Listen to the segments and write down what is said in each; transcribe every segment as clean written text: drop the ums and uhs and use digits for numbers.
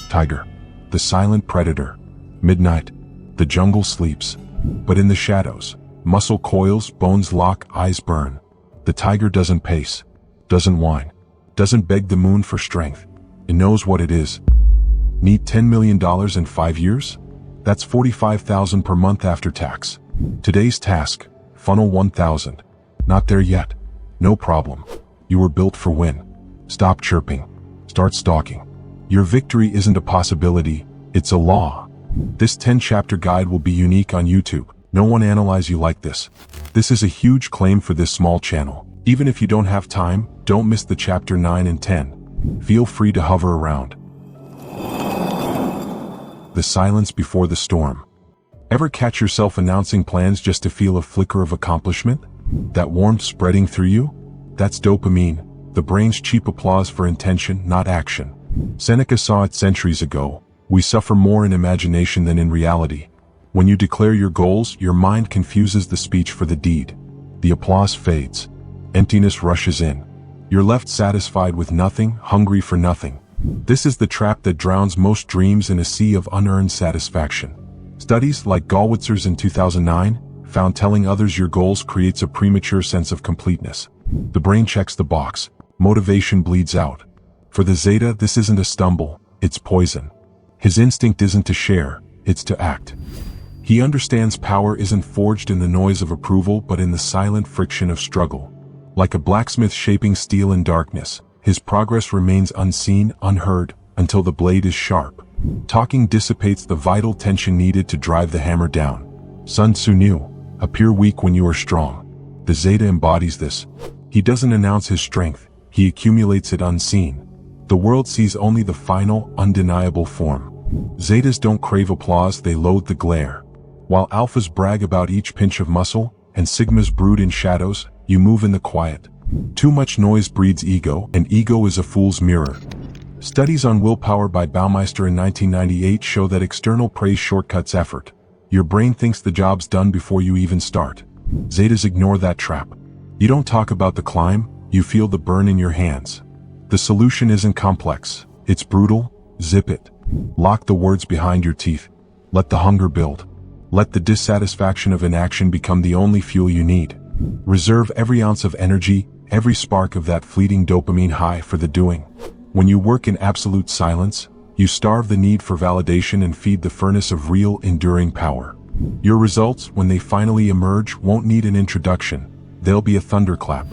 Tiger. The silent predator. Midnight. The jungle sleeps. But in the shadows, muscle coils, bones lock, eyes burn. The tiger doesn't pace, doesn't whine, doesn't beg the moon for strength. It knows what it is. Need $10 million in 5 years? That's $45,000 per month after tax. Today's task, funnel 1,000. Not there yet. No problem. You were built for win. Stop chirping. Start stalking. Your victory isn't a possibility, it's a law. This 10-chapter guide will be unique on YouTube. No one analyze you like this. This is a huge claim for this small channel. Even if you don't have time, don't miss the chapter 9 and 10. Feel free to hover around. The silence before the storm. Ever catch yourself announcing plans just to feel a flicker of accomplishment? That warmth spreading through you? That's dopamine, the brain's cheap applause for intention, not action. Seneca saw it centuries ago. We suffer more in imagination than in reality. When you declare your goals, your mind confuses the speech for the deed. The applause fades. Emptiness rushes in. You're left satisfied with nothing, hungry for nothing. This is the trap that drowns most dreams in a sea of unearned satisfaction. Studies like Gallwitzer's in 2009 found telling others your goals creates a premature sense of completeness. The brain checks the box. Motivation bleeds out. For the Zeta, this isn't a stumble, it's poison. His instinct isn't to share, it's to act. He understands power isn't forged in the noise of approval but in the silent friction of struggle. Like a blacksmith shaping steel in darkness, his progress remains unseen, unheard, until the blade is sharp. Talking dissipates the vital tension needed to drive the hammer down. Sun Tzu knew, appear weak when you are strong. The Zeta embodies this. He doesn't announce his strength, he accumulates it unseen. The world sees only the final, undeniable form. Zetas don't crave applause, they loathe the glare. While alphas brag about each pinch of muscle, and sigmas brood in shadows, you move in the quiet. Too much noise breeds ego, and ego is a fool's mirror. Studies on willpower by Baumeister in 1998 show that external praise shortcuts effort. Your brain thinks the job's done before you even start. Zetas ignore that trap. You don't talk about the climb, you feel the burn in your hands. The solution isn't complex, it's brutal. Zip it. Lock the words behind your teeth. Let the hunger build. Let the dissatisfaction of inaction become the only fuel you need. Reserve every ounce of energy, every spark of that fleeting dopamine high for the doing. When you work in absolute silence, you starve the need for validation and feed the furnace of real, enduring power. Your results, when they finally emerge, won't need an introduction. They'll be a thunderclap.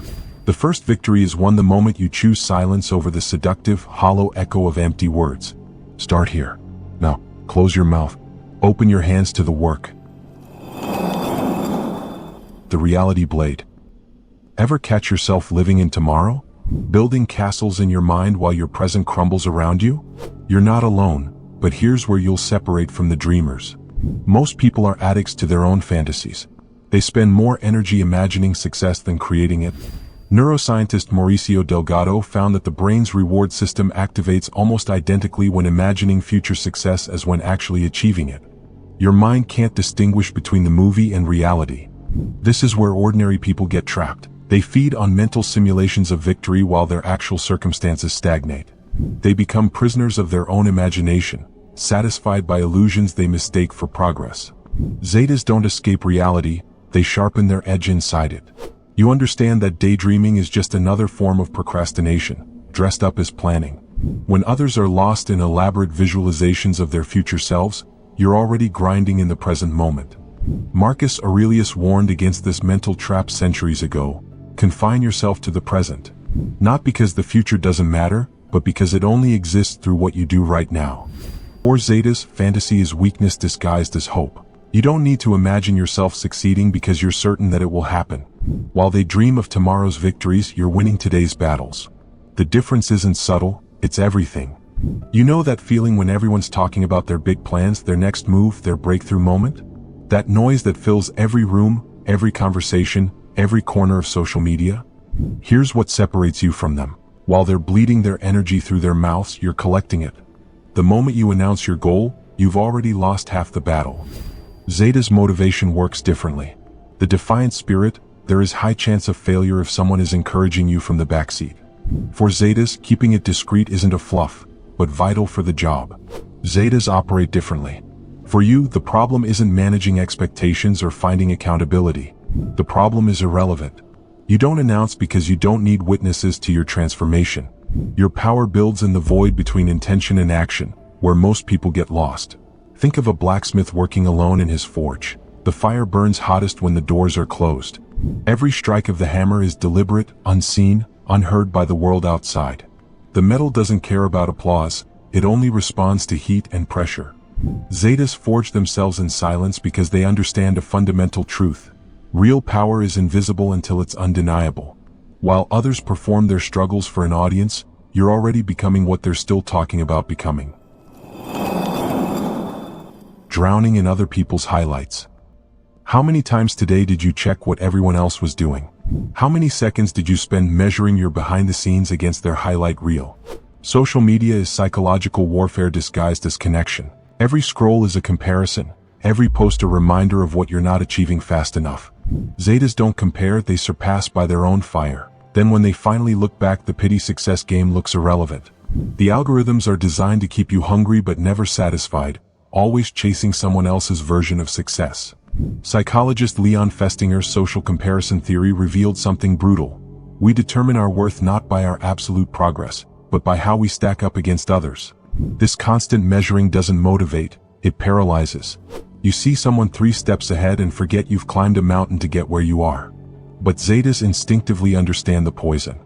The first victory is won the moment you choose silence over the seductive, hollow echo of empty words. Start here. Now, close your mouth. Open your hands to the work. The reality blade. Ever catch yourself living in tomorrow? Building castles in your mind while your present crumbles around you? You're not alone, but here's where you'll separate from the dreamers. Most people are addicts to their own fantasies. They spend more energy imagining success than creating it. Neuroscientist Mauricio Delgado found that the brain's reward system activates almost identically when imagining future success as when actually achieving it. Your mind can't distinguish between the movie and reality. This is where ordinary people get trapped. They feed on mental simulations of victory while their actual circumstances stagnate. They become prisoners of their own imagination, satisfied by illusions they mistake for progress. Zetas don't escape reality, they sharpen their edge inside it. You understand that daydreaming is just another form of procrastination, dressed up as planning. When others are lost in elaborate visualizations of their future selves, you're already grinding in the present moment. Marcus Aurelius warned against this mental trap centuries ago. Confine yourself to the present. Not because the future doesn't matter, but because it only exists through what you do right now. For Zetas, fantasy is weakness disguised as hope. You don't need to imagine yourself succeeding because you're certain that it will happen. While they dream of tomorrow's victories, you're winning today's battles. The difference isn't subtle, it's everything. You know that feeling when everyone's talking about their big plans, their next move, their breakthrough moment? That noise that fills every room, every conversation, every corner of social media? Here's what separates you from them. While they're bleeding their energy through their mouths, you're collecting it. The moment you announce your goal, you've already lost half the battle. Zeta's motivation works differently. The defiant spirit, there is high chance of failure if someone is encouraging you from the backseat. For Zetas, keeping it discreet isn't a fluff, but vital for the job. Zetas operate differently. For you, the problem isn't managing expectations or finding accountability. The problem is irrelevant. You don't announce because you don't need witnesses to your transformation. Your power builds in the void between intention and action, where most people get lost. Think of a blacksmith working alone in his forge. The fire burns hottest when the doors are closed. Every strike of the hammer is deliberate, unseen, unheard by the world outside. The metal doesn't care about applause, it only responds to heat and pressure. Zetas forge themselves in silence because they understand a fundamental truth. Real power is invisible until it's undeniable. While others perform their struggles for an audience, you're already becoming what they're still talking about becoming. Drowning in other people's highlights. How many times today did you check what everyone else was doing? How many seconds did you spend measuring your behind the scenes against their highlight reel? Social media is psychological warfare disguised as connection. Every scroll is a comparison, every post a reminder of what you're not achieving fast enough. Zetas don't compare, they surpass by their own fire. Then when they finally look back, the pity success game looks irrelevant. The algorithms are designed to keep you hungry but never satisfied, always chasing someone else's version of success. Psychologist Leon Festinger's social comparison theory revealed something brutal. We determine our worth not by our absolute progress, but by how we stack up against others. This constant measuring doesn't motivate, it paralyzes. You see someone 3 steps ahead and forget you've climbed a mountain to get where you are. But Zetas instinctively understand the poison.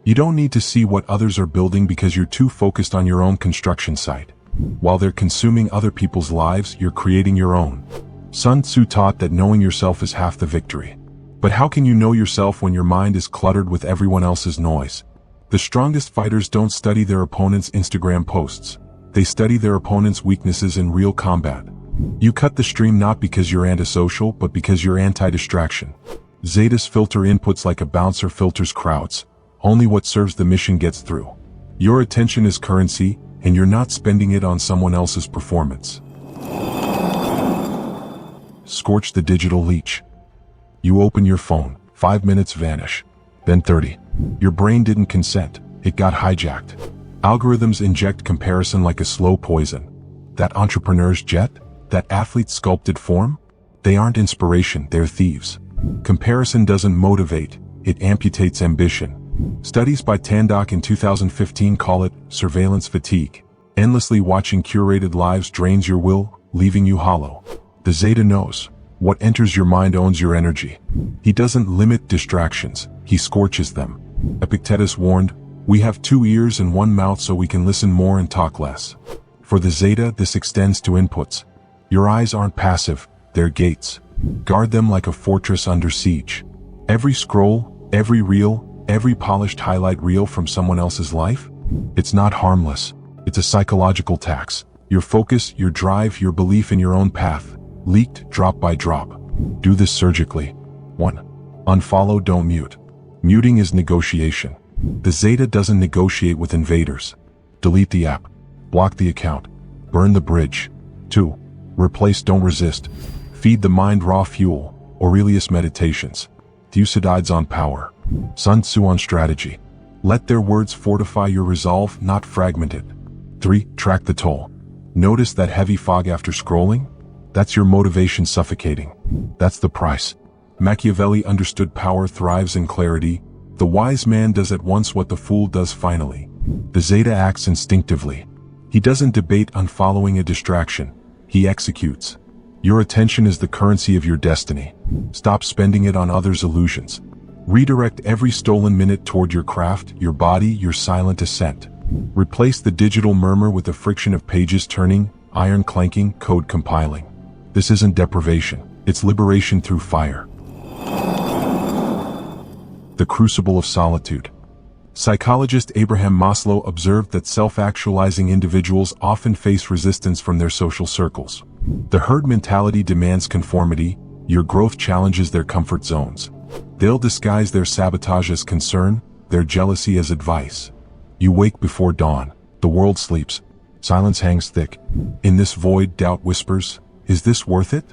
You don't need to see what others are building because you're too focused on your own construction site. While they're consuming other people's lives, you're creating your own. Sun Tzu taught that knowing yourself is half the victory. But how can you know yourself when your mind is cluttered with everyone else's noise? The strongest fighters don't study their opponent's Instagram posts. They study their opponent's weaknesses in real combat. You cut the stream not because you're antisocial, but because you're anti-distraction. Zetas filter inputs like a bouncer filters crowds. Only what serves the mission gets through. Your attention is currency, and you're not spending it on someone else's performance. Scorch the digital leech. You open your phone, 5 minutes vanish, then 30. Your brain didn't consent, it got hijacked. Algorithms inject comparison like a slow poison. That entrepreneur's jet? That athlete's sculpted form? They aren't inspiration, they're thieves. Comparison doesn't motivate, it amputates ambition. Studies by Tandock in 2015 call it surveillance fatigue. Endlessly watching curated lives drains your will, leaving you hollow. The Zeta knows. What enters your mind owns your energy. He doesn't limit distractions, he scorches them. Epictetus warned, "We have 2 ears and 1 mouth so we can listen more and talk less." For the Zeta, this extends to inputs. Your eyes aren't passive, they're gates. Guard them like a fortress under siege. Every scroll, every reel, every polished highlight reel from someone else's life? It's not harmless. It's a psychological tax. Your focus, your drive, your belief in your own path, leaked drop by drop. Do this surgically. 1. Unfollow, don't mute. Muting is negotiation. The Zeta doesn't negotiate with invaders. Delete the app. Block the account. Burn the bridge. 2. Replace, don't resist. Feed the mind raw fuel. Aurelius Meditations. Thucydides on power. Sun Tzu on strategy. Let their words fortify your resolve, not fragment it. 3. Track the toll. Notice that heavy fog after scrolling? That's your motivation suffocating. That's the price. Machiavelli understood power thrives in clarity. The wise man does at once what the fool does finally. The Zeta acts instinctively. He doesn't debate unfollowing a distraction. He executes. Your attention is the currency of your destiny. Stop spending it on others' illusions. Redirect every stolen minute toward your craft, your body, your silent ascent. Replace the digital murmur with the friction of pages turning, iron clanking, code compiling. This isn't deprivation, it's liberation through fire. The crucible of solitude. Psychologist Abraham Maslow observed that self-actualizing individuals often face resistance from their social circles. The herd mentality demands conformity, your growth challenges their comfort zones. They'll disguise their sabotage as concern, their jealousy as advice. You wake before dawn, the world sleeps, silence hangs thick. In this void, doubt whispers, is this worth it?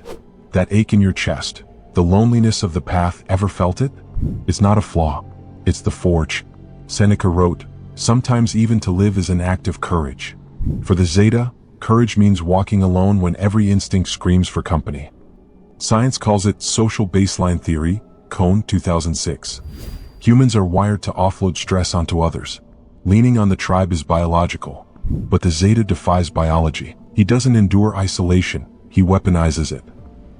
That ache in your chest, the loneliness of the path, ever felt it? It's not a flaw, it's the forge. Seneca wrote, sometimes even to live is an act of courage. For the Zeta, Courage means walking alone when every instinct screams for company. Science calls it social baseline theory, Cohn 2006. Humans are wired to offload stress onto others. Leaning on the tribe is biological. But the zeta defies biology. He doesn't endure isolation, he weaponizes it.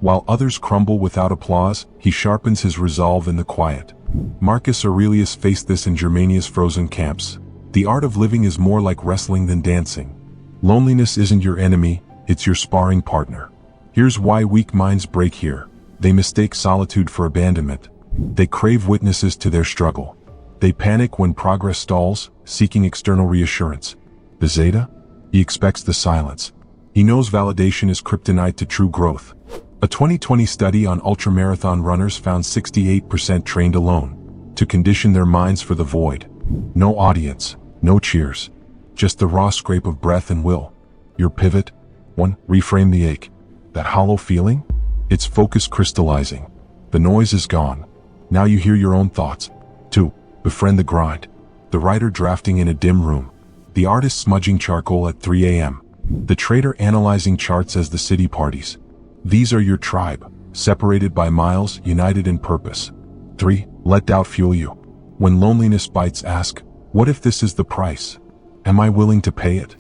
While others crumble without applause, he sharpens his resolve in the quiet. Marcus Aurelius faced this in Germania's frozen camps. The art of living is more like wrestling than dancing. Loneliness isn't your enemy, it's your sparring partner. Here's why weak minds break here. They mistake solitude for abandonment. They crave witnesses to their struggle. They panic when progress stalls, seeking external reassurance. The zeta? He expects the silence. He knows validation is kryptonite to true growth. A 2020 study on ultramarathon runners found 68% trained alone, to condition their minds for the void. No audience, no cheers. Just the raw scrape of breath and will. Your pivot? 1. Reframe the ache. That hollow feeling? It's focus crystallizing. The noise is gone. Now you hear your own thoughts. 2. Befriend the grind. The writer drafting in a dim room. The artist smudging charcoal at 3 a.m. The trader analyzing charts as the city parties. These are your tribe, separated by miles, united in purpose. 3. Let doubt fuel you. When loneliness bites, ask, what if this is the price? Am I willing to pay it?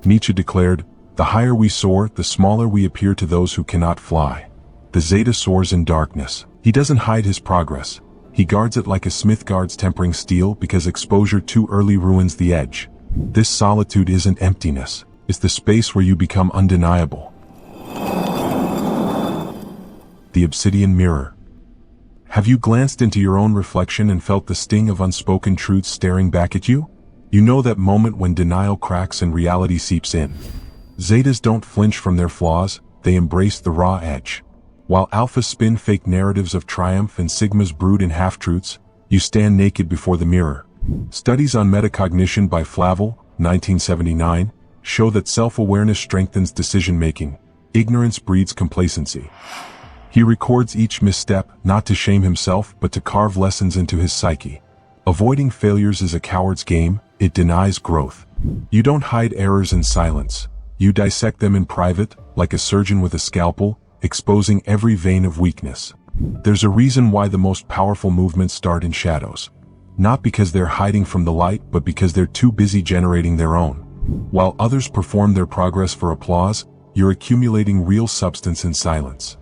Nietzsche declared, the higher we soar, the smaller we appear to those who cannot fly. The zeta soars in darkness. He doesn't hide his progress. He guards it like a smith guards tempering steel because exposure too early ruins the edge. This solitude isn't emptiness. It's the space where you become undeniable. The obsidian mirror. Have you glanced into your own reflection and felt the sting of unspoken truths staring back at you? You know that moment when denial cracks and reality seeps in. Zetas don't flinch from their flaws, they embrace the raw edge. While alphas spin fake narratives of triumph and sigmas brood in half-truths, you stand naked before the mirror. Studies on metacognition by Flavel, 1979, show that self-awareness strengthens decision-making. Ignorance breeds complacency. He records each misstep, not to shame himself, but to carve lessons into his psyche. Avoiding failures is a coward's game, it denies growth. You don't hide errors in silence. You dissect them in private, like a surgeon with a scalpel, exposing every vein of weakness. There's a reason why the most powerful movements start in shadows. Not because they're hiding from the light, but because they're too busy generating their own. While others perform their progress for applause, you're accumulating real substance in silence.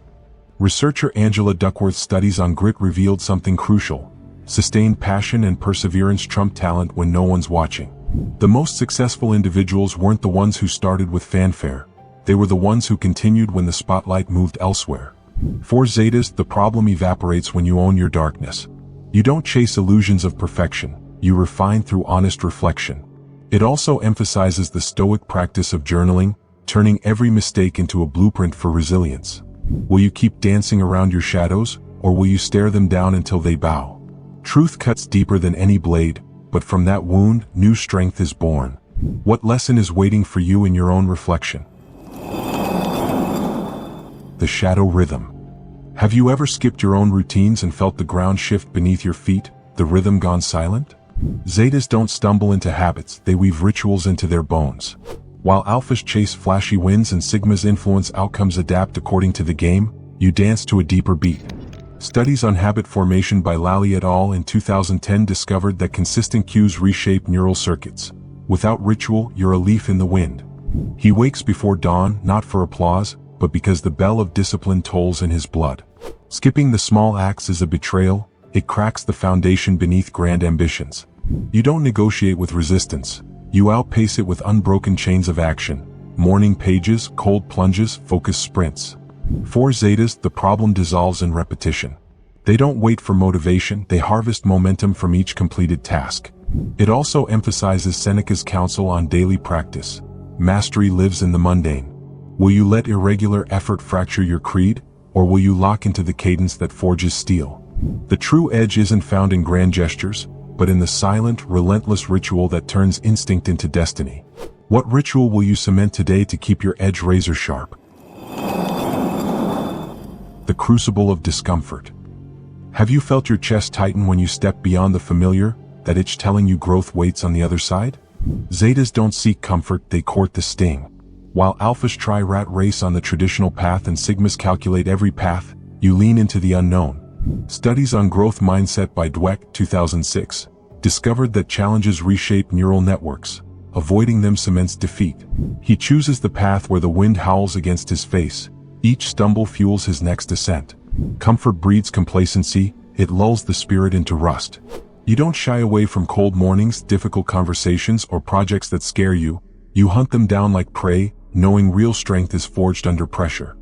Researcher Angela Duckworth's studies on grit revealed something crucial. Sustained passion and perseverance trump talent when no one's watching. The most successful individuals weren't the ones who started with fanfare. They were the ones who continued when the spotlight moved elsewhere. For Zetas, the problem evaporates when you own your darkness. You don't chase illusions of perfection, you refine through honest reflection. It also emphasizes the stoic practice of journaling, turning every mistake into a blueprint for resilience. Will you keep dancing around your shadows, or will you stare them down until they bow? Truth cuts deeper than any blade, but from that wound, new strength is born. What lesson is waiting for you in your own reflection? The shadow rhythm. Have you ever skipped your own routines and felt the ground shift beneath your feet, the rhythm gone silent? Zetas don't stumble into habits, they weave rituals into their bones. While alphas chase flashy wins and sigmas influence outcomes adapt according to the game, you dance to a deeper beat. Studies on habit formation by Lally et al. In 2010 discovered that consistent cues reshape neural circuits. Without ritual, you're a leaf in the wind. He wakes before dawn, not for applause, but because the bell of discipline tolls in his blood. Skipping the small acts is a betrayal, it cracks the foundation beneath grand ambitions. You don't negotiate with resistance, you outpace it with unbroken chains of action. Morning pages, cold plunges, focused sprints. For Zetas, the problem dissolves in repetition. They don't wait for motivation, they harvest momentum from each completed task. It also emphasizes Seneca's counsel on daily practice. Mastery lives in the mundane. Will you let irregular effort fracture your creed, or will you lock into the cadence that forges steel? The true edge isn't found in grand gestures, but in the silent, relentless ritual that turns instinct into destiny. What ritual will you cement today to keep your edge razor sharp? The crucible of discomfort. Have you felt your chest tighten when you step beyond the familiar, that itch telling you growth waits on the other side? Zetas don't seek comfort, they court the sting. While alphas try rat race on the traditional path and sigmas calculate every path, you lean into the unknown. Studies on growth mindset by Dweck, 2006, discovered that challenges reshape neural networks. Avoiding them cements defeat. He chooses the path where the wind howls against his face. Each stumble fuels his next ascent. Comfort breeds complacency, it lulls the spirit into rust. You don't shy away from cold mornings, difficult conversations, or projects that scare you. You hunt them down like prey, knowing real strength is forged under pressure.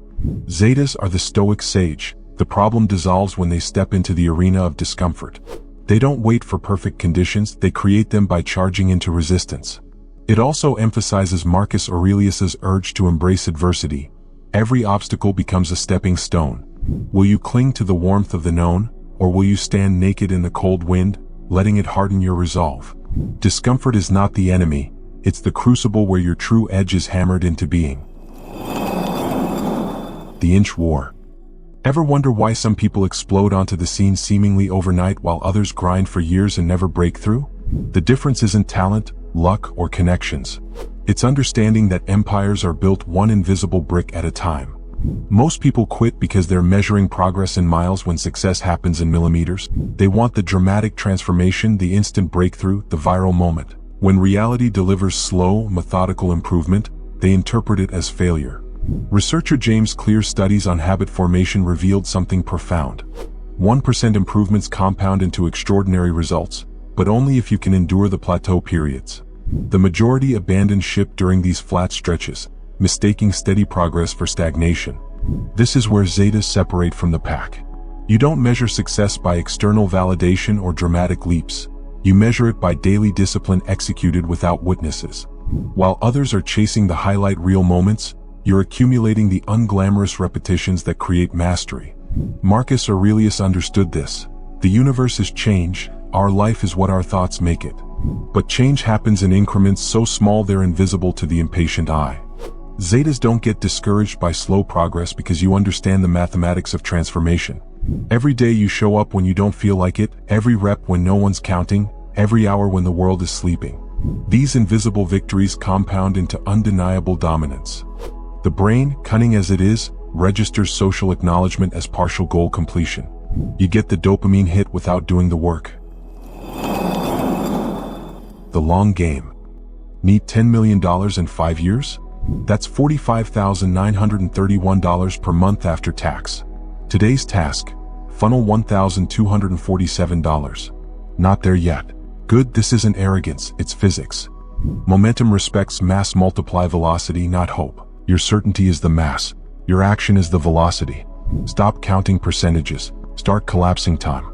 Zetas are the stoic sage. The problem dissolves when they step into the arena of discomfort. They don't wait for perfect conditions, they create them by charging into resistance. It also emphasizes Marcus Aurelius's urge to embrace adversity. Every obstacle becomes a stepping stone. Will you cling to the warmth of the known, or will you stand naked in the cold wind, letting it harden your resolve? Discomfort is not the enemy, it's the crucible where your true edge is hammered into being. The Inch War. Ever wonder why some people explode onto the scene seemingly overnight while others grind for years and never break through? The difference isn't talent, luck, or connections. It's understanding that empires are built one invisible brick at a time. Most people quit because they're measuring progress in miles when success happens in millimeters. They want the dramatic transformation, the instant breakthrough, the viral moment. When reality delivers slow, methodical improvement, they interpret it as failure. Researcher James Clear's studies on habit formation revealed something profound. 1% improvements compound into extraordinary results, but only if you can endure the plateau periods. The majority abandon ship during these flat stretches, mistaking steady progress for stagnation. This is where zetas separate from the pack. You don't measure success by external validation or dramatic leaps. You measure it by daily discipline executed without witnesses. While others are chasing the highlight reel moments, you're accumulating the unglamorous repetitions that create mastery. Marcus Aurelius understood this. The universe is change, our life is what our thoughts make it. But change happens in increments so small they're invisible to the impatient eye. Zetas don't get discouraged by slow progress because you understand the mathematics of transformation. Every day you show up when you don't feel like it, every rep when no one's counting, every hour when the world is sleeping. These invisible victories compound into undeniable dominance. The brain, cunning as it is, registers social acknowledgement as partial goal completion. You get the dopamine hit without doing the work. The long game. Need $10 million in 5 years? That's $45,931 per month after tax. Today's task: funnel $1,247. Not there yet. Good, this isn't arrogance, it's physics. Momentum respects mass multiply velocity, not hope. Your certainty is the mass. Your action is the velocity. Stop counting percentages. Start collapsing time.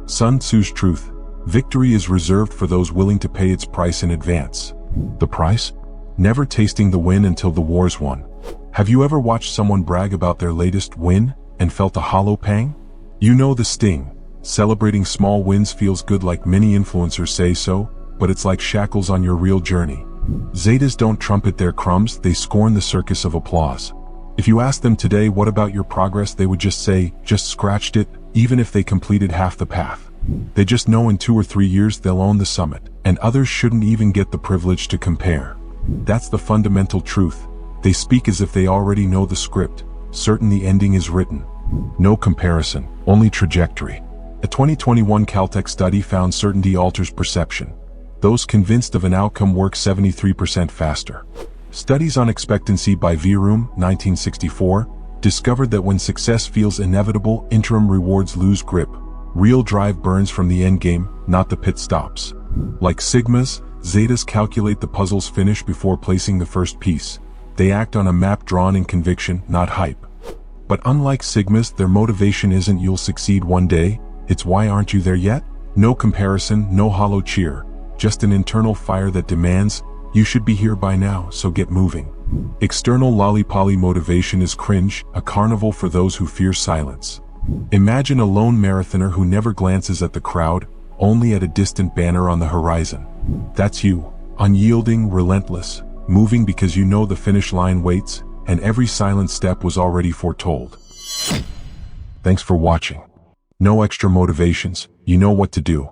Sun Tzu's truth: victory is reserved for those willing to pay its price in advance. The price? Never tasting the win until the war's won. Have you ever watched someone brag about their latest win and felt a hollow pang? You know the sting. Celebrating small wins feels good, like many influencers say so, but it's like shackles on your real journey. Zetas don't trumpet their crumbs, they scorn the circus of applause. If you ask them today what about your progress, they would just say, just scratched it, even if they completed half the path. They just know in 2 or 3 years they'll own the summit, and others shouldn't even get the privilege to compare. That's the fundamental truth. They speak as if they already know the script, certain the ending is written. No comparison, only trajectory. A 2021 Caltech study found certainty alters perception. Those convinced of an outcome work 73% faster. Studies on expectancy by Vroom, 1964, discovered that when success feels inevitable, interim rewards lose grip. Real drive burns from the endgame, not the pit stops. Like sigmas, zetas calculate the puzzle's finish before placing the first piece. They act on a map drawn in conviction, not hype. But unlike sigmas, their motivation isn't "you'll succeed one day," it's "why aren't you there yet?" No comparison, no hollow cheer, just an internal fire that demands, "You should be here by now, so get moving." External lollipolly motivation is cringe, a carnival for those who fear silence. Imagine a lone marathoner who never glances at the crowd, only at a distant banner on the horizon. That's you, unyielding, relentless, moving because you know the finish line waits, and every silent step was already foretold. Thanks for watching. No extra motivations, you know what to do.